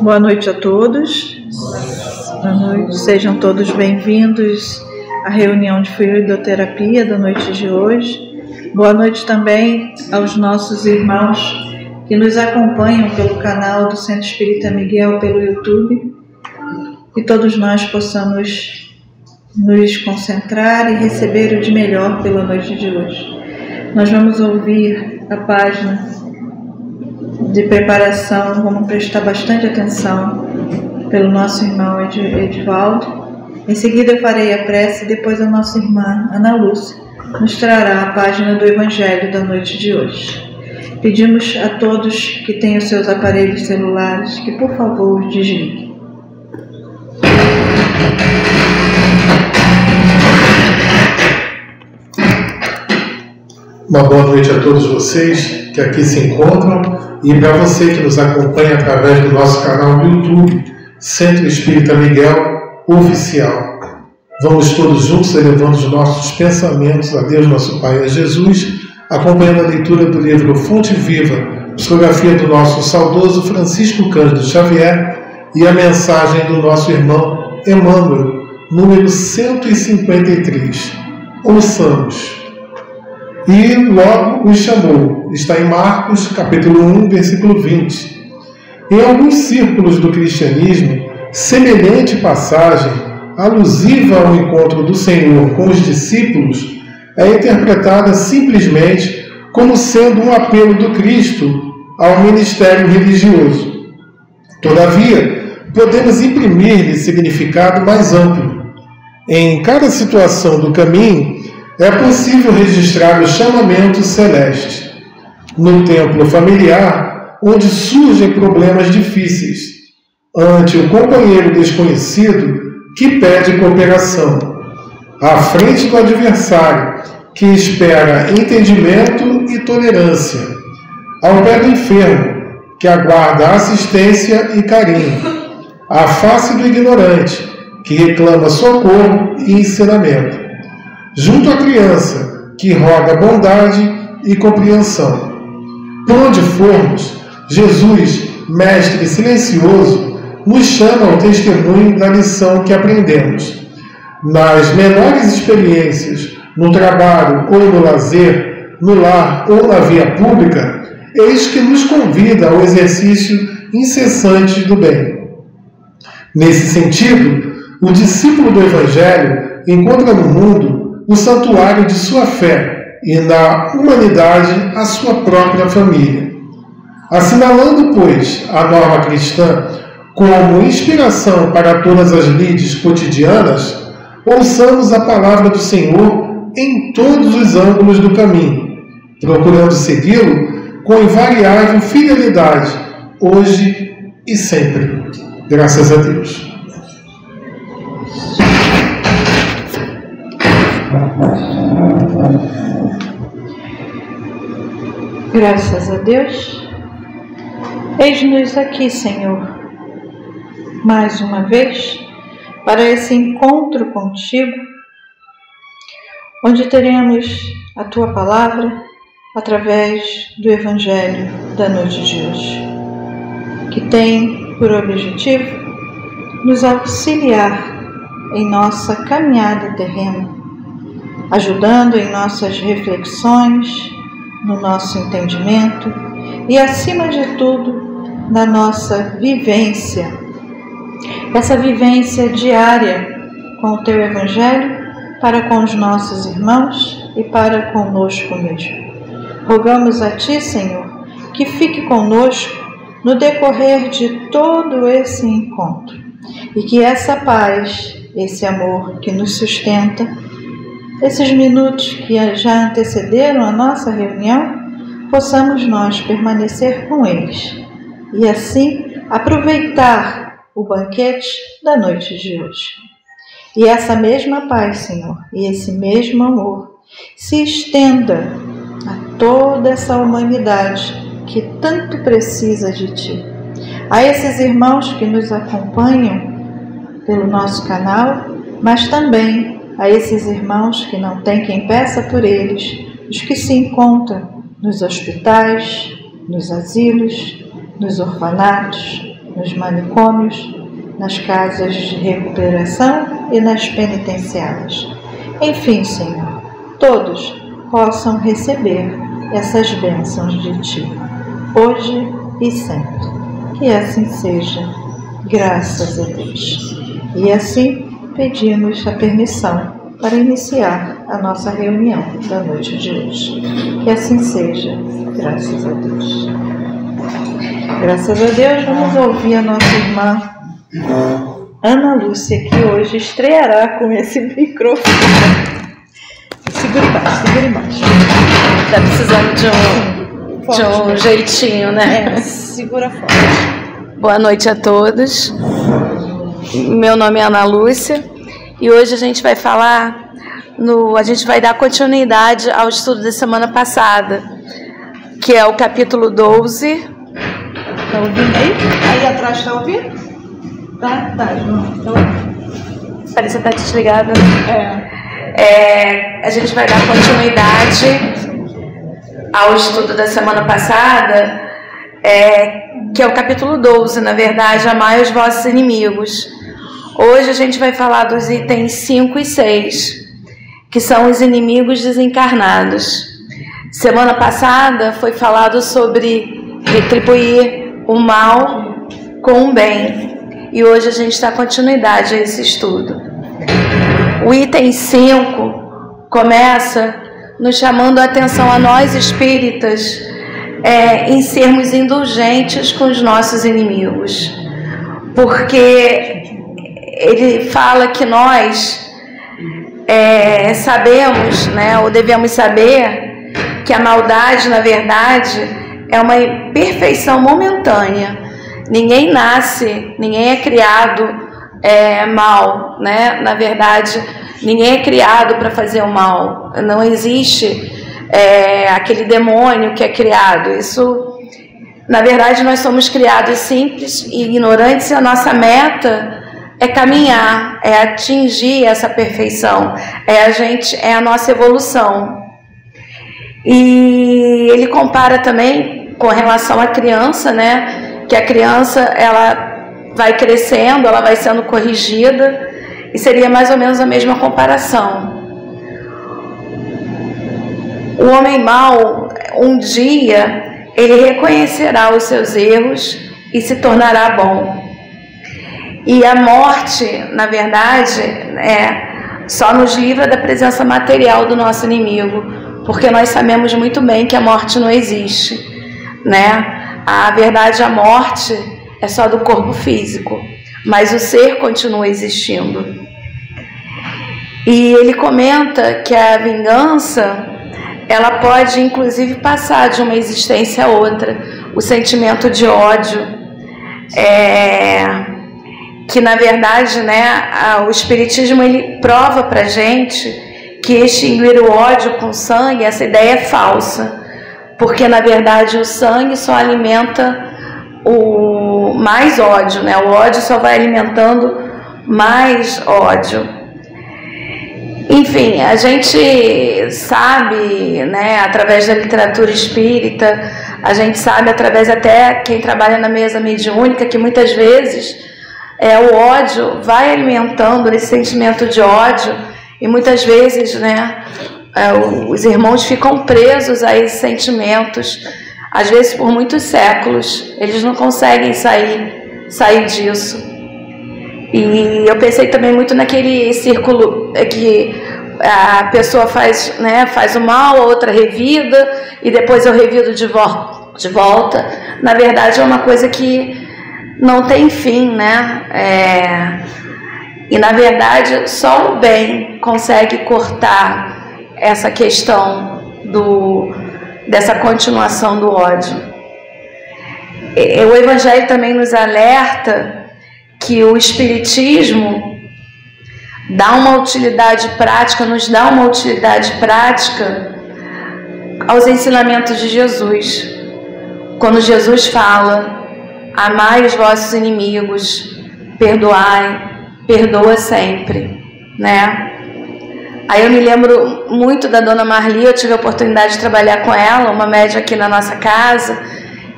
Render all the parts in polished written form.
Boa noite a todos. Boa noite. Sejam todos bem-vindos à reunião de fluidoterapia da noite de hoje. Boa noite também aos nossos irmãos que nos acompanham pelo canal do Centro Espírita Miguel pelo YouTube. Que todos nós possamos nos concentrar e receber o de melhor pela noite de hoje. Nós vamos ouvir a página de preparação, vamos prestar bastante atenção pelo nosso irmão Edivaldo. Em seguida eu farei a prece e depois a nossa irmã Ana Lúcia nos trará a página do Evangelho da noite de hoje. Pedimos a todos que têm os seus aparelhos celulares que por favor desliguem. Uma boa noite a todos vocês que aqui se encontram e para você que nos acompanha através do nosso canal no YouTube, Centro Espírita Miguel Oficial. Vamos todos juntos elevando os nossos pensamentos a Deus, nosso Pai e a Jesus, acompanhando a leitura do livro Fonte Viva, psicografia do nosso saudoso Francisco Cândido Xavier e a mensagem do nosso irmão Emmanuel, número 153. Ouçamos. E logo os chamou. Está em Marcos, capítulo 1, versículo 20. Em alguns círculos do cristianismo, semelhante passagem, alusiva ao encontro do Senhor com os discípulos, é interpretada simplesmente como sendo um apelo do Cristo ao ministério religioso. Todavia, podemos imprimir-lhe significado mais amplo. Em cada situação do caminho, é possível registrar o chamamento celeste. No templo familiar, onde surgem problemas difíceis, ante o companheiro desconhecido que pede cooperação, à frente do adversário que espera entendimento e tolerância, ao pé do enfermo que aguarda assistência e carinho, à face do ignorante que reclama socorro e ensinamento, junto à criança que roga bondade e compreensão. Por onde formos, Jesus, Mestre silencioso, nos chama ao testemunho da lição que aprendemos. Nas menores experiências, no trabalho ou no lazer, no lar ou na via pública, eis que nos convida ao exercício incessante do bem. Nesse sentido, o discípulo do Evangelho encontra no mundo o santuário de sua fé e na humanidade a sua própria família. Assinalando, pois, a norma cristã como inspiração para todas as lides cotidianas, ouçamos a palavra do Senhor em todos os ângulos do caminho, procurando segui-lo com invariável fidelidade, hoje e sempre. Graças a Deus. Graças a Deus. Eis-nos aqui, Senhor, mais uma vez, para esse encontro contigo, onde teremos a Tua Palavra através do Evangelho da noite de hoje, que tem por objetivo nos auxiliar em nossa caminhada terrena, ajudando em nossas reflexões, no nosso entendimento e, acima de tudo, na nossa vivência. Essa vivência diária com o Teu Evangelho para com os nossos irmãos e para conosco mesmo. Rogamos a Ti, Senhor, que fique conosco no decorrer de todo esse encontro e que essa paz, esse amor que nos sustenta, esses minutos que já antecederam a nossa reunião, possamos nós permanecer com eles e assim aproveitar o banquete da noite de hoje. E essa mesma paz, Senhor, e esse mesmo amor se estenda a toda essa humanidade que tanto precisa de Ti. A esses irmãos que nos acompanham pelo nosso canal, mas também a esses irmãos que não têm quem peça por eles, os que se encontram nos hospitais, nos asilos, nos orfanatos, nos manicômios, nas casas de recuperação e nas penitenciárias. Enfim, Senhor, todos possam receber essas bênçãos de Ti, hoje e sempre. Que assim seja, graças a Deus. E assim pedimos a permissão para iniciar a nossa reunião da noite de hoje. Que assim seja, graças a Deus. Graças a Deus, vamos ouvir a nossa irmã Ana Lúcia, que hoje estreará com esse microfone. Segure mais. Tá precisando de um jeitinho, né? Segura forte. Boa noite a todos. Meu nome é Ana Lúcia e hoje a gente vai falar, a gente vai dar continuidade ao estudo da semana passada, que é o capítulo 12. Tá ouvindo aí? Aí atrás tá ouvindo? Tá. Parece que tá desligada. A gente vai dar continuidade ao estudo da semana passada, que é o capítulo 12, na verdade, amai os vossos inimigos. Hoje a gente vai falar dos itens 5 e 6, que são os inimigos desencarnados. Semana passada foi falado sobre retribuir o mal com o bem, e hoje a gente dá continuidade a esse estudo. O item 5 começa nos chamando a atenção a nós espíritas em sermos indulgentes com os nossos inimigos, porque ele fala que nós sabemos, né, ou devemos saber que a maldade, na verdade, é uma imperfeição momentânea. Ninguém nasce, ninguém é criado mal, né? Na verdade, ninguém é criado para fazer o mal. Não existe aquele demônio que é criado. Isso, na verdade, nós somos criados simples e ignorantes, e a nossa meta é caminhar, é atingir essa perfeição, é a nossa evolução. E ele compara também com relação à criança, né? Que a criança, ela vai crescendo, ela vai sendo corrigida, e seria mais ou menos a mesma comparação. O homem mau, um dia, ele reconhecerá os seus erros e se tornará bom. E a morte, na verdade, só nos livra da presença material do nosso inimigo, porque nós sabemos muito bem que a morte não existe, né? A verdade, a morte é só do corpo físico, mas o ser continua existindo. E ele comenta que a vingança, ela pode inclusive passar de uma existência a outra. O sentimento de ódio, que na verdade, né, o Espiritismo, ele prova pra gente que extinguir o ódio com sangue, essa ideia é falsa, porque na verdade o sangue só alimenta o mais ódio, né? O ódio só vai alimentando mais ódio. Enfim, a gente sabe, né, através da literatura espírita, a gente sabe através até quem trabalha na mesa mediúnica, que muitas vezes o ódio vai alimentando esse sentimento de ódio, e muitas vezes, né, os irmãos ficam presos a esses sentimentos, às vezes por muitos séculos, eles não conseguem sair disso. E eu pensei também muito naquele círculo que a pessoa faz, né, faz o mal, a outra revida, e depois eu revido de volta. Na verdade, é uma coisa que não tem fim, né? E na verdade, só o bem consegue cortar essa questão dessa continuação do ódio. O Evangelho também nos alerta que o Espiritismo dá uma utilidade prática, nos dá uma utilidade prática aos ensinamentos de Jesus. Quando Jesus fala: amai os vossos inimigos, perdoai, perdoa sempre, né? Aí eu me lembro muito da Dona Marli, eu tive a oportunidade de trabalhar com ela, uma médium aqui na nossa casa,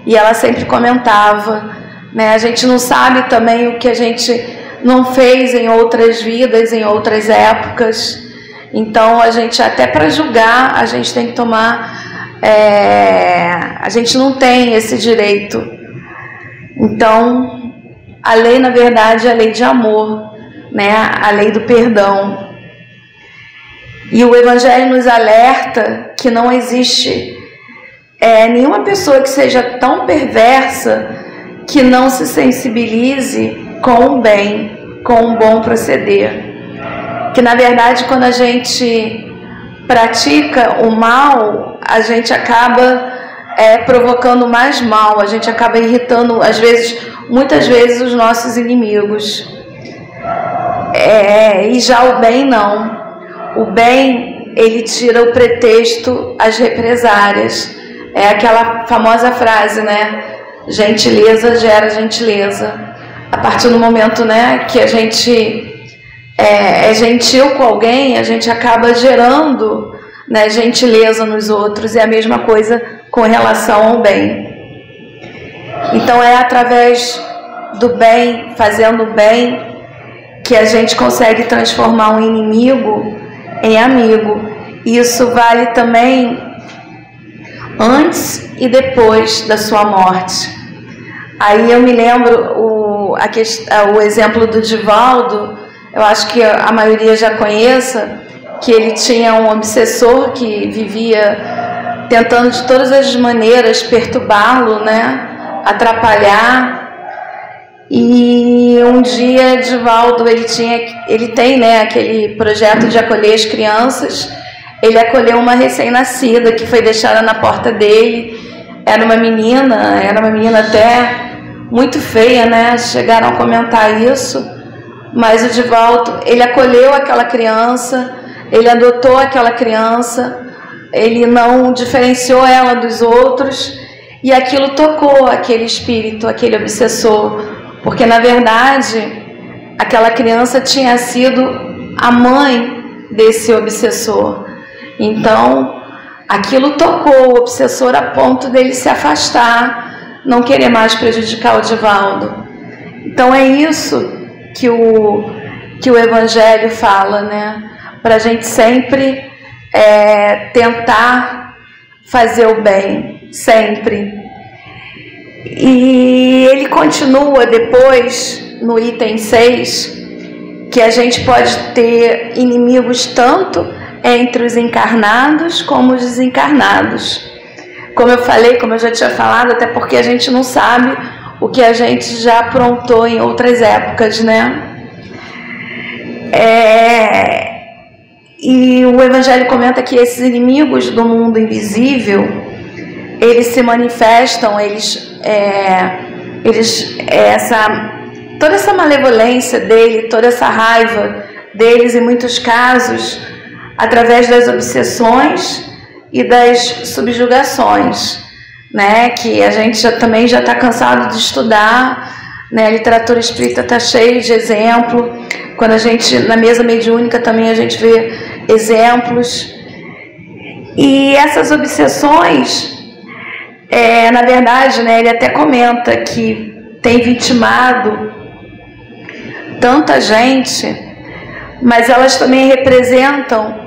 e ela sempre comentava, né? A gente não sabe também o que a gente não fez em outras vidas, em outras épocas. Então, a gente, até para julgar, a gente tem que tomar... a gente não tem esse direito. Então, a lei, na verdade, é a lei de amor, né? A lei do perdão. E o Evangelho nos alerta que não existe nenhuma pessoa que seja tão perversa que não se sensibilize com o bem, com um bom proceder. Que, na verdade, quando a gente pratica o mal, a gente acaba provocando mais mal, a gente acaba irritando, muitas vezes, os nossos inimigos. E já o bem não. O bem, ele tira o pretexto às represárias. É aquela famosa frase, né? Gentileza gera gentileza. A partir do momento, né, que a gente é gentil com alguém, a gente acaba gerando, né, gentileza nos outros. E a mesma coisa com relação ao bem. Então é através do bem, fazendo o bem, que a gente consegue transformar um inimigo em amigo. Isso vale também antes e depois da sua morte. Aí eu me lembro o exemplo do Divaldo, eu acho que a maioria já conheça, que ele tinha um obsessor que vivia tentando de todas as maneiras perturbá-lo, né, atrapalhar. E um dia Divaldo, ele tem, né, aquele projeto de acolher as crianças. Ele acolheu uma recém-nascida que foi deixada na porta dele. Era uma menina até muito feia, né? Chegaram a comentar isso. Mas o Divaldo, ele acolheu aquela criança, ele adotou aquela criança, ele não diferenciou ela dos outros, e aquilo tocou aquele espírito, aquele obsessor, porque na verdade aquela criança tinha sido a mãe desse obsessor. Então aquilo tocou o obsessor a ponto dele se afastar, não querer mais prejudicar o Divaldo. Então é isso que o Evangelho fala, né? Para a gente sempre tentar fazer o bem, sempre. E ele continua depois, no item 6, que a gente pode ter inimigos tanto entre os encarnados como os desencarnados. Como eu falei, como eu já tinha falado, até porque a gente não sabe o que a gente já aprontou em outras épocas, né? E o Evangelho comenta que esses inimigos do mundo invisível, eles se manifestam, toda essa malevolência dele, toda essa raiva deles, em muitos casos, através das obsessões e das subjugações, né? Que a gente também já está cansado de estudar, né? A literatura espírita está cheia de exemplo. Quando a gente, na mesa mediúnica também, a gente vê exemplos. E essas obsessões, na verdade, né, ele até comenta que tem vitimado tanta gente, mas elas também representam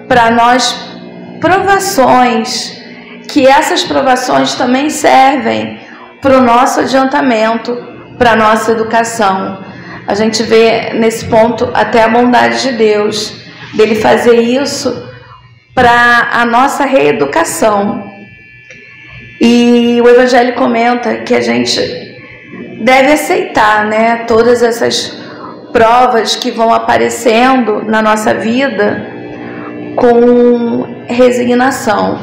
para nós provações, que essas provações também servem para o nosso adiantamento, para a nossa educação. A gente vê nesse ponto até a bondade de Deus, dele fazer isso para a nossa reeducação. E o Evangelho comenta que a gente deve aceitar, né, todas essas provas que vão aparecendo na nossa vida com resignação,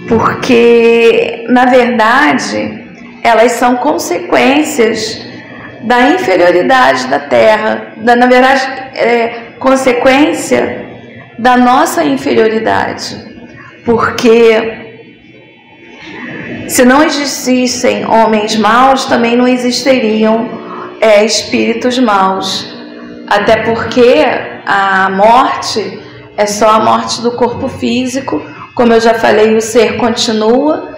porque na verdade elas são consequências da inferioridade da Terra, na verdade consequência da nossa inferioridade, porque se não existissem homens maus, também não existiriam espíritos maus, até porque a morte é só a morte do corpo físico. Como eu já falei, o ser continua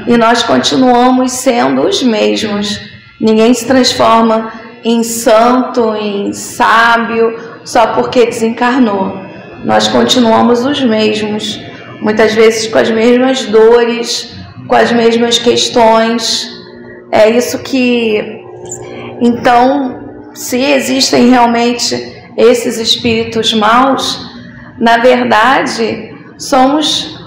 e nós continuamos sendo os mesmos. Ninguém se transforma em santo, em sábio, só porque desencarnou. Nós continuamos os mesmos, muitas vezes com as mesmas dores, com as mesmas questões. É isso que... Então, se existem realmente esses espíritos maus, na verdade, somos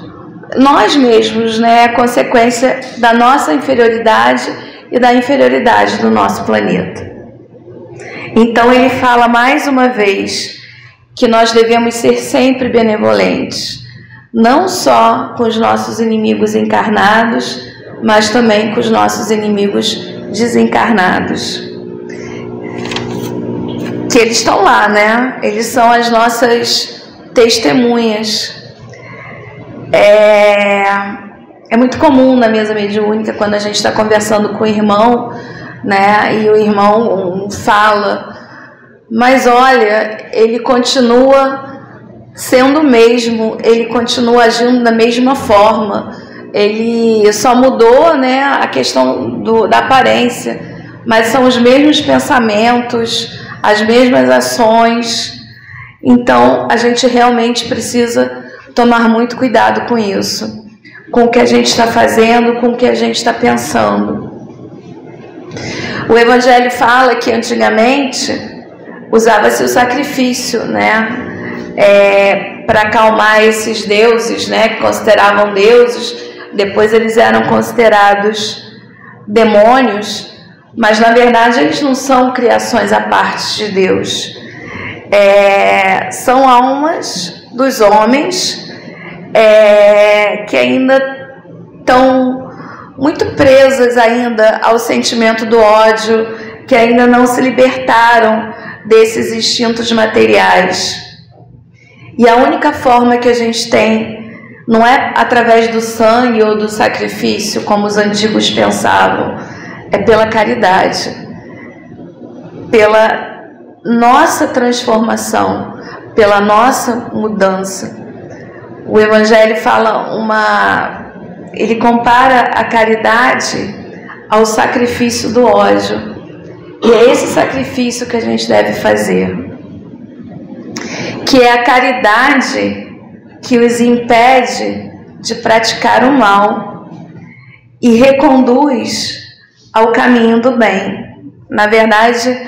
nós mesmos, né? A consequência da nossa inferioridade e da inferioridade do nosso planeta. Então ele fala mais uma vez que nós devemos ser sempre benevolentes, não só com os nossos inimigos encarnados, mas também com os nossos inimigos desencarnados. Que eles estão lá, né? Eles são as nossas testemunhas. É muito comum na mesa mediúnica, quando a gente está conversando com o irmão, né? E o irmão fala, mas olha, ele continua sendo o mesmo, ele continua agindo da mesma forma, ele só mudou, né, a questão da aparência, mas são os mesmos pensamentos, as mesmas ações. Então a gente realmente precisa tomar muito cuidado com isso, com o que a gente está fazendo, com o que a gente está pensando. O Evangelho fala que antigamente usava-se o sacrifício, né, para acalmar esses deuses, né, que consideravam deuses. Depois eles eram considerados demônios, mas na verdade eles não são criações à parte de Deus. São almas dos homens que ainda estão muito presas ainda ao sentimento do ódio, que ainda não se libertaram desses instintos materiais. E a única forma que a gente tem não é através do sangue ou do sacrifício, como os antigos pensavam, é pela caridade, pela nossa transformação, pela nossa mudança. O Evangelho fala ele compara a caridade ao sacrifício do ódio. E é esse sacrifício que a gente deve fazer, que é a caridade que os impede de praticar o mal e reconduz ao caminho do bem. Na verdade,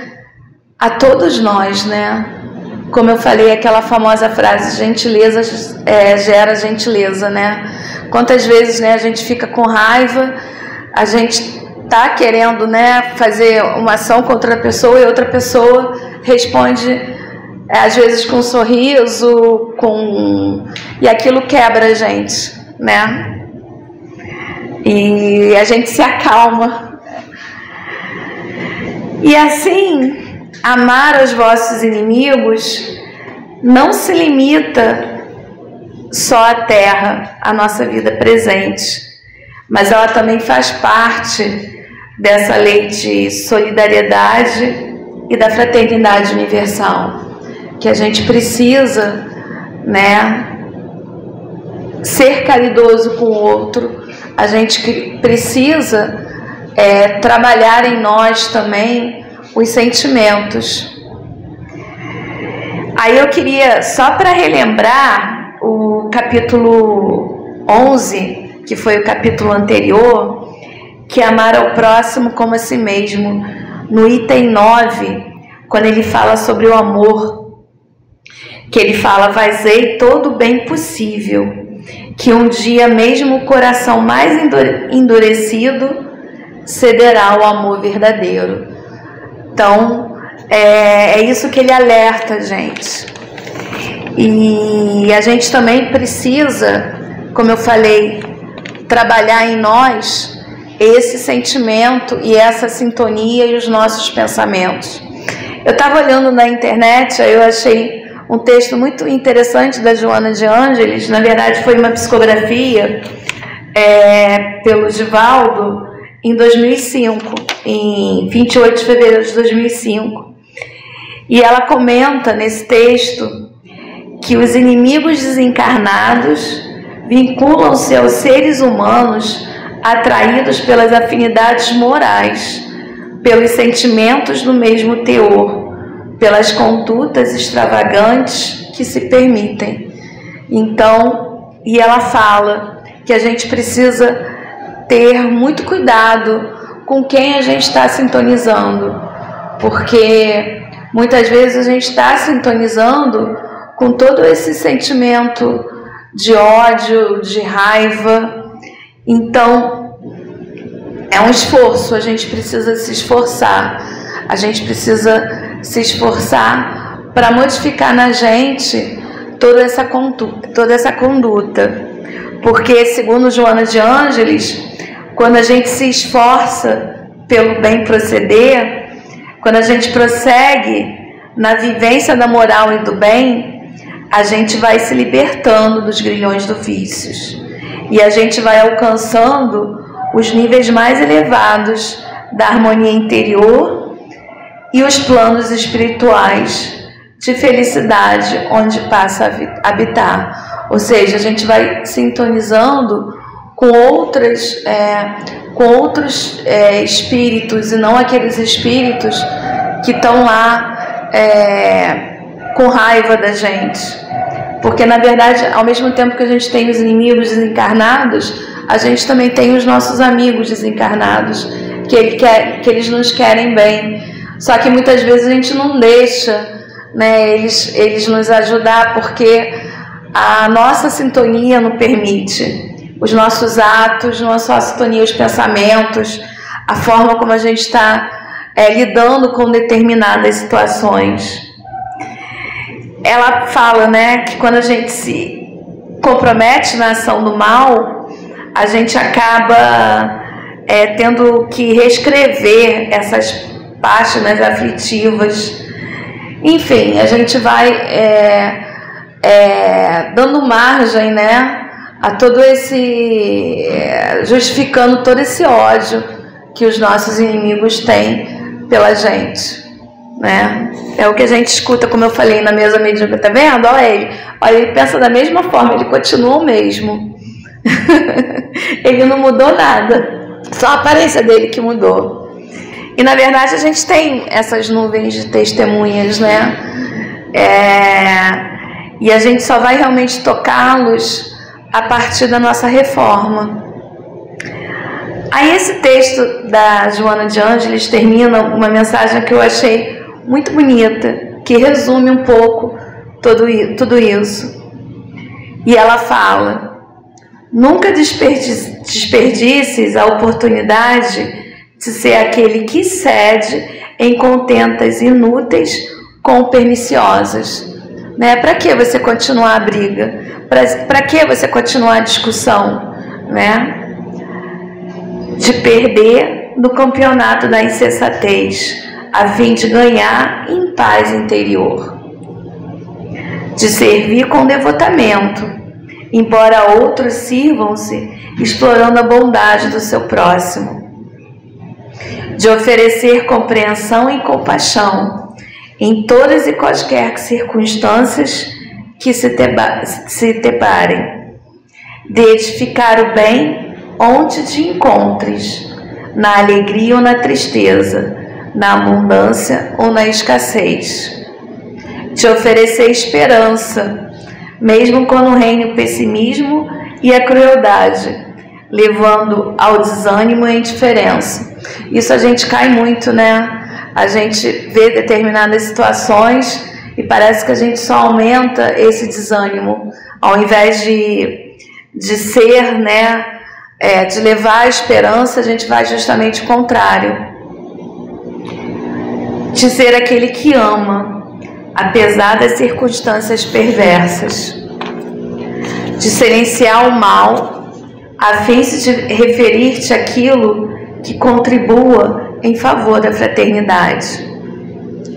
a todos nós, né? Como eu falei, aquela famosa frase, gentileza gera gentileza, né? Quantas vezes, né, a gente fica com raiva, a gente tá querendo, né, fazer uma ação contra a pessoa e outra pessoa responde, às vezes com um sorriso, e aquilo quebra a gente, né? E a gente se acalma. E assim, amar os vossos inimigos não se limita só à terra, à nossa vida presente, mas ela também faz parte dessa lei de solidariedade e da fraternidade universal, que a gente precisa, né, ser caridoso com o outro, a gente precisa trabalhar em nós também os sentimentos. Aí eu queria, só para relembrar, o capítulo 11, que foi o capítulo anterior, que é amar ao próximo como a si mesmo, no item 9, quando ele fala sobre o amor, que ele fala: fazei todo o bem possível, que um dia mesmo o coração mais endurecido cederá ao amor verdadeiro. Então, é isso que ele alerta, gente. E a gente também precisa, como eu falei, trabalhar em nós esse sentimento e essa sintonia e os nossos pensamentos. Eu estava olhando na internet, aí eu achei um texto muito interessante da Joana de Ângeles. Na verdade foi uma psicografia pelo Givaldo em 2005, em 28 de fevereiro de 2005. E ela comenta nesse texto que os inimigos desencarnados vinculam-se aos seres humanos atraídos pelas afinidades morais, pelos sentimentos do mesmo teor, pelas condutas extravagantes que se permitem. Então, e ela fala que a gente precisa ter muito cuidado com quem a gente está sintonizando, porque muitas vezes a gente está sintonizando com todo esse sentimento de ódio, de raiva. Então, é um esforço, a gente precisa se esforçar. A gente precisa se esforçar para modificar na gente toda essa conduta. Porque, segundo Joana de Ângeles, quando a gente se esforça pelo bem proceder, quando a gente prossegue na vivência da moral e do bem, a gente vai se libertando dos grilhões do vícios e a gente vai alcançando os níveis mais elevados da harmonia interior e os planos espirituais de felicidade onde passa a habitar. Ou seja, a gente vai sintonizando com outros espíritos e não aqueles espíritos que estão lá com raiva da gente. Porque, na verdade, ao mesmo tempo que a gente tem os inimigos desencarnados, a gente também tem os nossos amigos desencarnados, que eles nos querem bem. Só que muitas vezes a gente não deixa, né, eles nos ajudar, porque a nossa sintonia não permite. Os nossos atos, nossa sintonia, os pensamentos, a forma como a gente está lidando com determinadas situações. Ela fala, né, que quando a gente se compromete na ação do mal, a gente acaba tendo que reescrever essas páginas aflitivas. Enfim, a gente vai dando margem, né, a todo esse justificando todo esse ódio que os nossos inimigos têm pela gente, né? É o que a gente escuta, como eu falei na mesa medíocre, tá vendo? Olha, ele pensa da mesma forma, ele continua o mesmo. Ele não mudou nada, só a aparência dele que mudou. E na verdade a gente tem essas nuvens de testemunhas, né? E a gente só vai realmente tocá-los a partir da nossa reforma. Aí esse texto da Joana de Ângeles termina uma mensagem que eu achei muito bonita, que resume um pouco tudo isso. E ela fala: nunca desperdices a oportunidade de ser aquele que cede em contentas inúteis com perniciosas. Né? Para que você continuar a briga? Para que você continuar a discussão? Né? De perder no campeonato da insensatez, a fim de ganhar em paz interior. De servir com devotamento, embora outros sirvam-se explorando a bondade do seu próximo. De oferecer compreensão e compaixão em todas e quaisquer circunstâncias que se deparem. De edificar o bem onde te encontres, na alegria ou na tristeza, na abundância ou na escassez. De oferecer esperança, mesmo quando reine o pessimismo e a crueldade, levando ao desânimo e à indiferença. Isso a gente cai muito, né? A gente vê determinadas situações e parece que a gente só aumenta esse desânimo, ao invés de ser, né, de levar a esperança, a gente vai justamente o contrário. De ser aquele que ama, apesar das circunstâncias perversas. De silenciar o mal, a fim de referir-te àquilo que contribua em favor da fraternidade.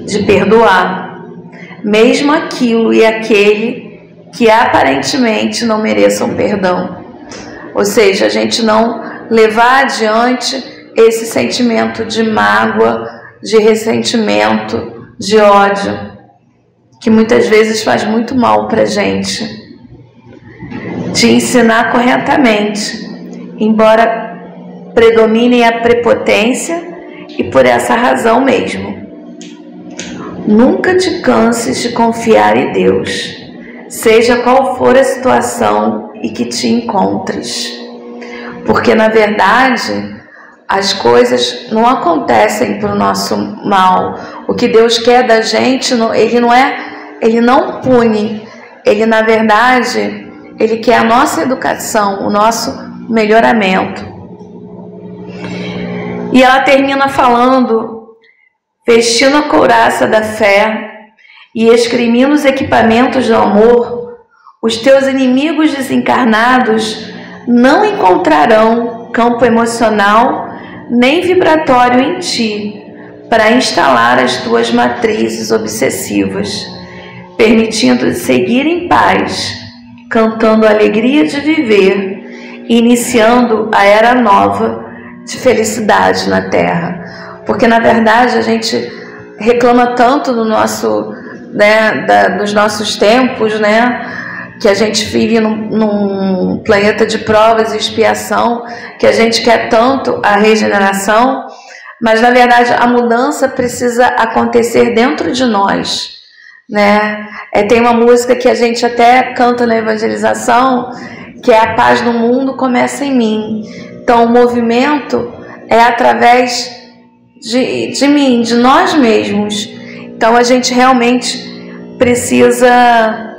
De perdoar, mesmo aquilo e aquele que aparentemente não mereçam perdão. Ou seja, a gente não levar adiante esse sentimento de mágoa, de ressentimento, de ódio, que muitas vezes faz muito mal para a gente. De ensinar corretamente, embora predominem a prepotência E por essa razão mesmo, nunca te canses de confiar em Deus, seja qual for a situação em que te encontres. Porque, na verdade, as coisas não acontecem para o nosso mal. O que Deus quer da gente, Ele não pune. Ele, na verdade, Ele quer a nossa educação, o nosso melhoramento. E ela termina falando: vestindo a couraça da fé e esgrimindo os equipamentos do amor, os teus inimigos desencarnados não encontrarão campo emocional nem vibratório em ti para instalar as tuas matrizes obsessivas, permitindo seguir em paz, cantando a alegria de viver, iniciando a era nova de felicidade na Terra. Porque, na verdade, a gente reclama tanto do nosso, dos nossos tempos, que a gente vive num planeta de provas e expiação, que a gente quer tanto a regeneração, mas, na verdade, a mudança precisa acontecer dentro de nós, Tem uma música que a gente até canta na evangelização, que é a paz no mundo começa em mim. Então, o movimento é através de mim, de nós mesmos. Então, a gente realmente precisa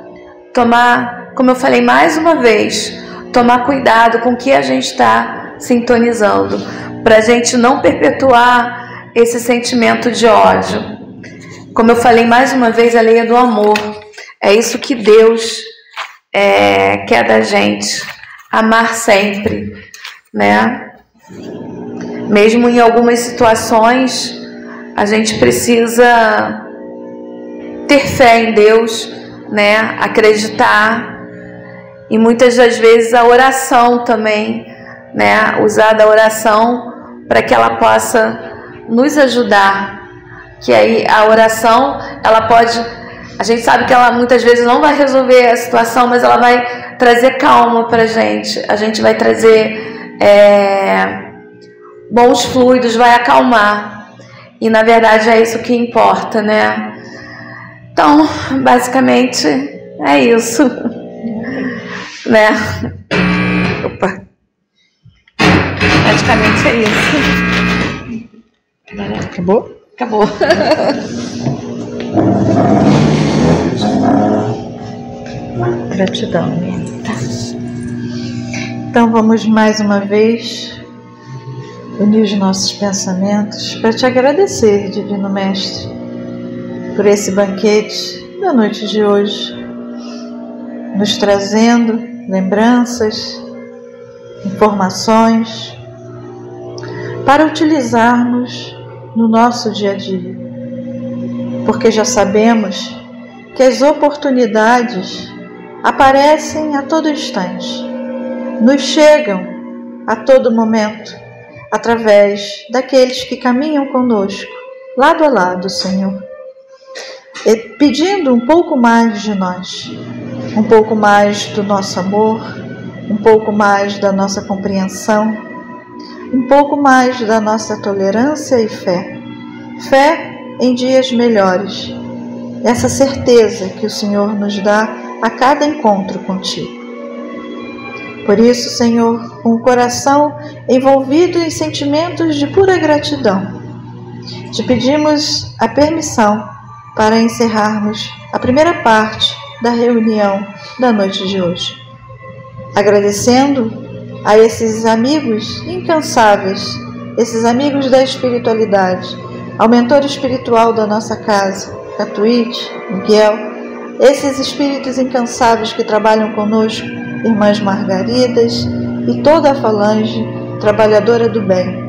tomar, como eu falei mais uma vez, tomar cuidado com o que a gente está sintonizando, para a gente não perpetuar esse sentimento de ódio. Como eu falei mais uma vez, a lei é do amor. É isso que Deus quer da gente, amar sempre, Mesmo em algumas situações, a gente precisa ter fé em Deus, acreditar, e muitas das vezes a oração também, usar da oração para que ela possa nos ajudar, que aí a oração, ela pode, a gente sabe que ela muitas vezes não vai resolver a situação, mas ela vai trazer calma para a gente vai trazer bons fluidos, vai acalmar, e na verdade é isso que importa, Então, basicamente é isso, Opa. Praticamente é isso. Acabou? Acabou. Gratidão. Então vamos mais uma vez unir os nossos pensamentos para te agradecer, Divino Mestre, por esse banquete da noite de hoje, nos trazendo lembranças, informações para utilizarmos no nosso dia a dia, porque já sabemos que as oportunidades aparecem a todo instante, nos chegam a todo momento, através daqueles que caminham conosco, lado a lado, Senhor, e pedindo um pouco mais de nós, um pouco mais do nosso amor, um pouco mais da nossa compreensão, um pouco mais da nossa tolerância e fé. Fé em dias melhores. Essa certeza que o Senhor nos dá a cada encontro contigo. Por isso, Senhor, com o coração envolvido em sentimentos de pura gratidão, te pedimos a permissão para encerrarmos a primeira parte da reunião da noite de hoje. Agradecendo a esses amigos incansáveis, esses amigos da espiritualidade, ao mentor espiritual da nossa casa, Catuíte, Miguel, esses espíritos incansáveis que trabalham conosco, irmãs Margaridas e toda a falange trabalhadora do bem,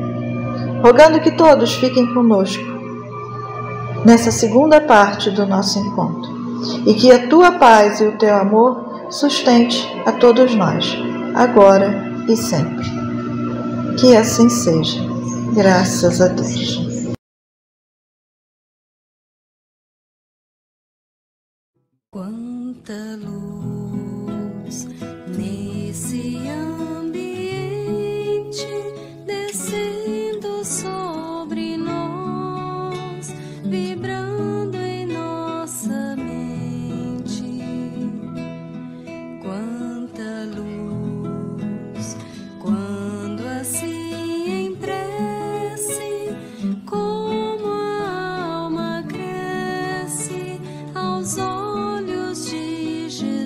rogando que todos fiquem conosco nessa segunda parte do nosso encontro, e que a tua paz e o teu amor sustente a todos nós, agora e sempre. Que assim seja. Graças a Deus. Quanta luz nesse ambiente descendo sobre nós.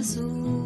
Jesus.